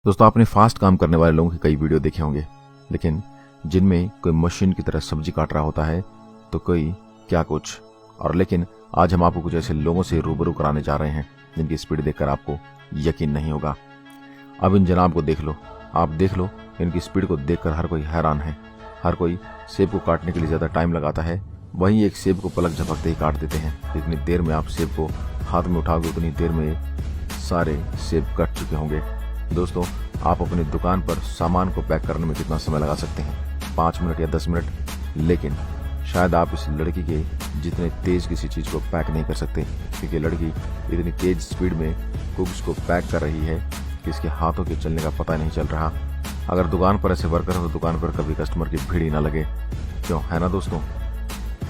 दोस्तों, आपने फास्ट काम करने वाले लोगों के कई वीडियो देखे होंगे, लेकिन जिनमें कोई मशीन की तरह सब्जी काट रहा होता है तो कोई क्या कुछ। और लेकिन आज हम आपको कुछ ऐसे लोगों से रूबरू कराने जा रहे हैं जिनकी स्पीड देखकर आपको यकीन नहीं होगा। अब इन जनाब को देख लो, आप देख लो, इनकी स्पीड को देखकर हर कोई हैरान है। हर कोई सेब को काटने के लिए ज़्यादा टाइम लगाता है, वहीं एक सेब को पलक झपकते ही काट देते हैं। जितनी देर में आप सेब को हाथ में उठाओगे उतनी देर में सारे सेब कट चुके होंगे। दोस्तों, आप अपनी दुकान पर सामान को पैक करने में कितना समय लगा सकते हैं? 5 मिनट या 10 मिनट। लेकिन शायद आप इस लड़की के जितने तेज किसी चीज़ को पैक नहीं कर सकते, क्योंकि लड़की इतनी तेज स्पीड में कुक्स को पैक कर रही है कि इसके हाथों के चलने का पता नहीं चल रहा। अगर दुकान पर ऐसे वर्कर हो तो दुकान पर कभी कस्टमर की भीड़ ही ना लगे, क्यों, है ना दोस्तों?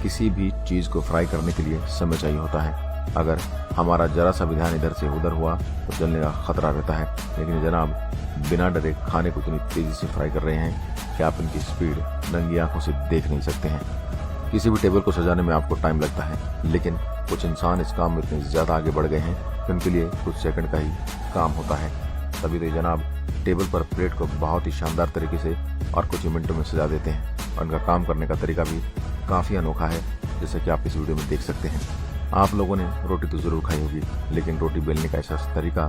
किसी भी चीज़ को फ्राई करने के लिए समय चाहिए होता है। अगर हमारा जरा सा भी ध्यान इधर से उधर हुआ तो जलने का खतरा रहता है। लेकिन जनाब बिना डरे खाने को इतनी तेजी से फ्राई कर रहे हैं कि आप इनकी स्पीड नंगी आंखों से देख नहीं सकते हैं। किसी भी टेबल को सजाने में आपको टाइम लगता है, लेकिन कुछ इंसान इस काम में इतने ज़्यादा आगे बढ़ गए हैं कि उनके लिए कुछ सेकंड का ही काम होता है। तभी तो जनाब टेबल पर प्लेट को बहुत ही शानदार तरीके से और कुछ ही मिनटों में सजा देते हैं। और उनका काम करने का तरीका भी काफ़ी अनोखा है, जैसे कि आप इस वीडियो में देख सकते हैं। आप लोगों ने रोटी तो ज़रूर खाई होगी, लेकिन रोटी बेलने का ऐसा तरीका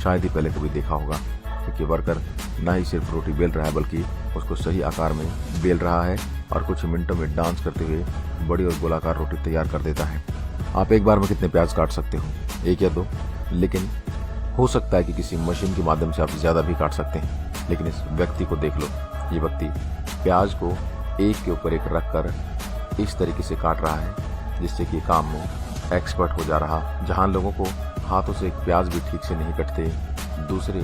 शायद ही पहले कभी देखा होगा, क्योंकि वर्कर ना ही सिर्फ रोटी बेल रहा है बल्कि उसको सही आकार में बेल रहा है और कुछ मिनटों में डांस करते हुए बड़ी और गोलाकार रोटी तैयार कर देता है। आप एक बार में कितने प्याज काट सकते हो? 1 या 2। लेकिन हो सकता है कि किसी मशीन के माध्यम से आप ज़्यादा भी काट सकते हैं। लेकिन इस व्यक्ति को देख लो, ये व्यक्ति प्याज को एक के ऊपर एक रख कर इस तरीके से काट रहा है जिससे कि काम में एक्सपर्ट हो जा रहा। जहां लोगों को हाथों से एक प्याज भी ठीक से नहीं कटते, दूसरे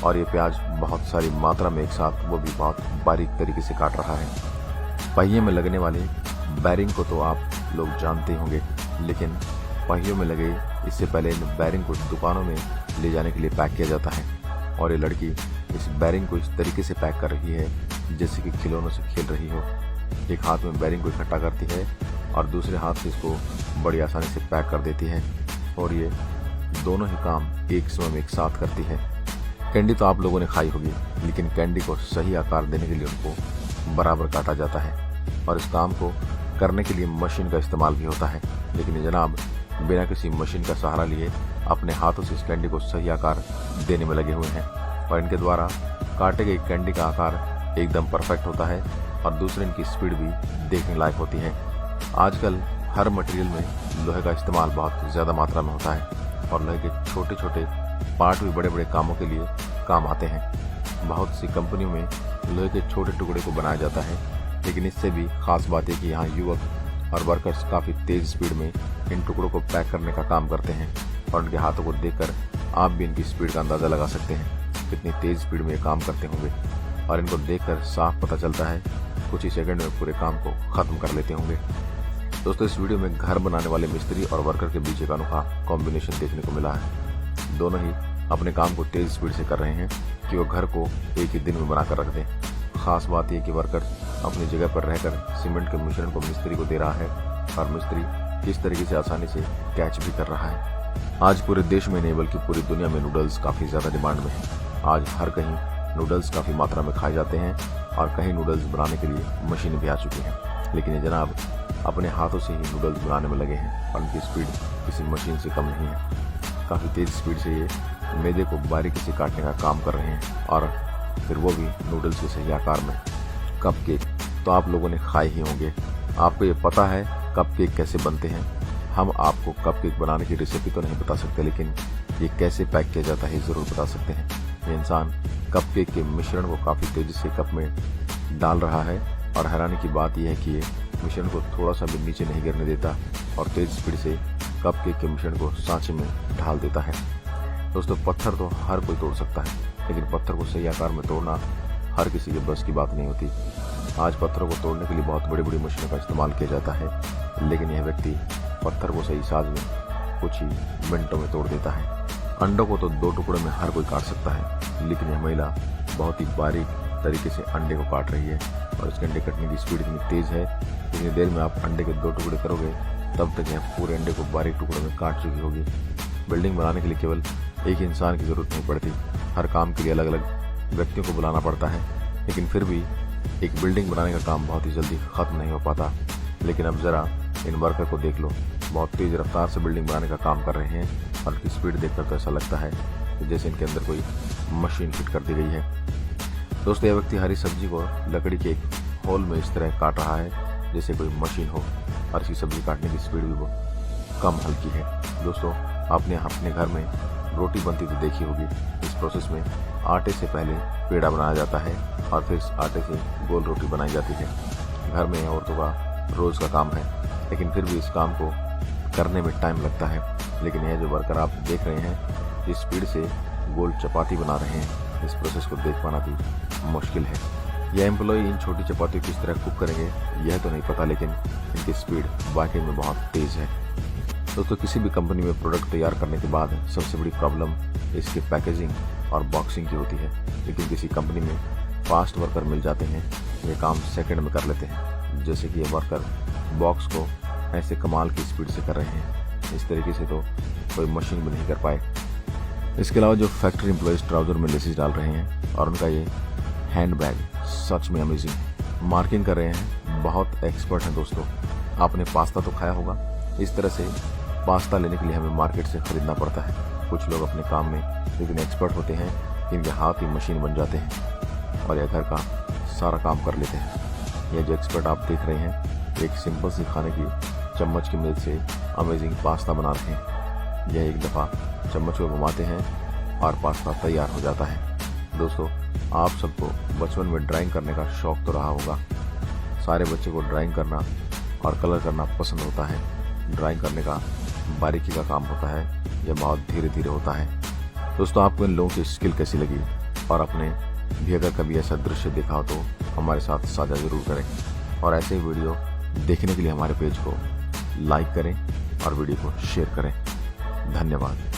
और ये प्याज बहुत सारी मात्रा में एक साथ, वो भी बहुत बारीक तरीके से काट रहा है। पहिए में लगने वाले बैरिंग को तो आप लोग जानते होंगे, लेकिन पहियों में लगे इससे पहले इन बैरिंग को दुकानों में ले जाने के लिए पैक किया जाता है। और ये लड़की इस बैरिंग को इस तरीके से पैक कर रही है जैसे कि खिलौनों से खेल रही हो। एक हाथ में बैरिंग को इकट्ठा करती है और दूसरे हाथ से इसको बड़ी आसानी से पैक कर देती है, और ये दोनों ही काम एक समय में एक साथ करती है। कैंडी तो आप लोगों ने खाई होगी, लेकिन कैंडी को सही आकार देने के लिए उनको बराबर काटा जाता है और इस काम को करने के लिए मशीन का इस्तेमाल भी होता है। लेकिन जनाब बिना किसी मशीन का सहारा लिए अपने हाथों से इस कैंडी को सही आकार देने में लगे हुए हैं, और इनके द्वारा काटे गए कैंडी का आकार एकदम परफेक्ट होता है और दूसरे इनकी स्पीड भी देखने लायक होती है। आजकल हर मटेरियल में लोहे का इस्तेमाल बहुत ज़्यादा मात्रा में होता है और लोहे के छोटे छोटे पार्ट भी बड़े बड़े कामों के लिए काम आते हैं। बहुत सी कंपनियों में लोहे के छोटे टुकड़े को बनाया जाता है, लेकिन इससे भी ख़ास बात है कि यहाँ युवक और वर्कर्स काफ़ी तेज़ स्पीड में इन टुकड़ों को पैक करने का काम करते हैं। और उनके हाथों को देखकर आप भी इनकी स्पीड का अंदाज़ा लगा सकते हैं, कितनी तेज़ स्पीड में ये काम करते होंगे। और इनको देखकर साफ पता चलता है कुछ ही सेकंड में पूरे काम को ख़त्म कर लेते होंगे। दोस्तों, इस वीडियो में घर बनाने वाले मिस्त्री और वर्कर के बीच एक अनोखा कॉम्बिनेशन देखने को मिला है। दोनों ही अपने काम को तेज स्पीड से कर रहे हैं कि वो घर को एक ही दिन में बनाकर रख दें। खास बात यह कि वर्कर अपनी जगह पर रहकर सीमेंट के मिश्रण को मिस्त्री को दे रहा है और मिस्त्री किस तरीके से आसानी से कैच भी कर रहा है। आज पूरे देश में नहीं बल्कि पूरी दुनिया में नूडल्स काफ़ी ज़्यादा डिमांड में है। आज हर कहीं नूडल्स काफ़ी मात्रा में खाए जाते हैं और कहीं नूडल्स बनाने के लिए मशीन भी आ चुकी हैं। लेकिन ये जनाब अपने हाथों से ही नूडल्स बनाने में लगे हैं और उनकी स्पीड किसी मशीन से कम नहीं है। काफ़ी तेज़ स्पीड से ये मैदे को बारीकी से काटने का काम कर रहे हैं, और फिर वो भी नूडल्स के सही आकार में। कपकेक तो आप लोगों ने खाए ही होंगे। आपको ये पता है कपकेक कैसे बनते हैं? हम आपको कपकेक बनाने की रेसिपी तो नहीं बता सकते, लेकिन ये कैसे पैक किया जाता है ज़रूर बता सकते हैं। ये इंसान कपकेक के मिश्रण को काफ़ी तेज़ी से कप में डाल रहा है, और हैरानी की बात यह है कि ये मिश्रण को थोड़ा सा भी नीचे नहीं गिरने देता और तेज़ स्पीड से कपकेक के मिश्रण को सांचे में ढाल देता है। दोस्तों, पत्थर तो हर कोई तोड़ सकता है, लेकिन पत्थर को सही आकार में तोड़ना हर किसी के बस की बात नहीं होती। आज पत्थरों को तोड़ने के लिए बहुत बड़ी बड़ी मशीनों का इस्तेमाल किया जाता है, लेकिन यह व्यक्ति पत्थर को सही साइज में कुछ ही मिनटों में तोड़ देता है। अंडों को तो 2 टुकड़ों में हर कोई काट सकता है, लेकिन यह महिला बहुत ही बारीक तरीके से अंडे को काट रही है और इसके अंडे कटने की स्पीड इतनी तेज़ है, जितनी देर में आप अंडे के 2 टुकड़े करोगे तब तक यह पूरे अंडे को बारीक टुकड़ों में काट चुकी होगी। बिल्डिंग बनाने के लिए केवल एक इंसान की ज़रूरत नहीं पड़ती, हर काम के लिए अलग अलग व्यक्तियों को बुलाना पड़ता है, लेकिन फिर भी एक बिल्डिंग बनाने का काम बहुत ही जल्दी खत्म नहीं हो पाता। लेकिन अब जरा इन वर्कर को देख लो, बहुत तेज रफ्तार से बिल्डिंग बनाने का काम कर रहे हैं और उनकी स्पीड देखकर तो ऐसा लगता है कि जैसे इनके अंदर कोई मशीन फिट कर दी गई है। दोस्तों, यह व्यक्ति हरी सब्जी को लकड़ी के एक होल में इस तरह काट रहा है जैसे कोई मशीन हो, और इसकी सब्जी काटने की स्पीड भी वो कम हल्की है। दोस्तों, आपने अपने घर में रोटी बनती तो देखी होगी। इस प्रोसेस में आटे से पहले पेड़ा बनाया जाता है और फिर इस आटे से गोल रोटी बनाई जाती है। घर में औरतों का रोज का काम है, लेकिन फिर भी इस काम को करने में टाइम लगता है। लेकिन यह जो वर्कर आप देख रहे हैं, इस स्पीड से गोल चपाती बना रहे हैं। इस प्रोसेस को देख पाना भी मुश्किल है। यह एम्प्लॉय इन छोटी चपाती किस तरह कुक करेंगे यह तो नहीं पता, लेकिन इनकी स्पीड वाकई में बहुत तेज है। दोस्तों, किसी भी कंपनी में प्रोडक्ट तैयार करने के बाद सबसे बड़ी प्रॉब्लम इसकी पैकेजिंग और बॉक्सिंग की होती है। लेकिन किसी कंपनी में फास्ट वर्कर मिल जाते हैं, ये काम सेकंड में कर लेते हैं। जैसे कि ये वर्कर बॉक्स को ऐसे कमाल की स्पीड से कर रहे हैं, इस तरीके से तो कोई मशीन भी नहीं कर पाए। इसके अलावा जो फैक्ट्री एम्प्लॉयज ट्राउजर में लेसेस डाल रहे हैं और उनका ये हैंड बैग सच में अमेजिंग है। मार्किंग कर रहे हैं, बहुत एक्सपर्ट हैं। दोस्तों, आपने पास्ता तो खाया होगा, इस तरह से पास्ता लेने के लिए हमें मार्केट से खरीदना पड़ता है। कुछ लोग अपने काम में इतने एक्सपर्ट होते हैं कि इनके हाथ ही मशीन बन जाते हैं और यह घर का सारा काम कर लेते हैं। यह जो एक्सपर्ट आप देख रहे हैं, एक सिंपल सी खाने की चम्मच की मदद से अमेजिंग पास्ता बना रहे हैं। यह एक दफ़ा चम्मच को घुमाते हैं और पास्ता तैयार हो जाता है। दोस्तों, आप सबको बचपन में ड्राइंग करने का शौक तो रहा होगा। सारे बच्चे को ड्राइंग करना और कलर करना पसंद होता है। ड्राइंग करने का बारीकी का काम होता है, यह बहुत धीरे धीरे होता है। दोस्तों, आपको इन लोगों की स्किल कैसी लगी और आपने भी अगर कभी ऐसा दृश्य देखा हो तो हमारे साथ साझा जरूर करें। और ऐसे ही वीडियो देखने के लिए हमारे पेज को लाइक करें और वीडियो को शेयर करें। धन्यवाद।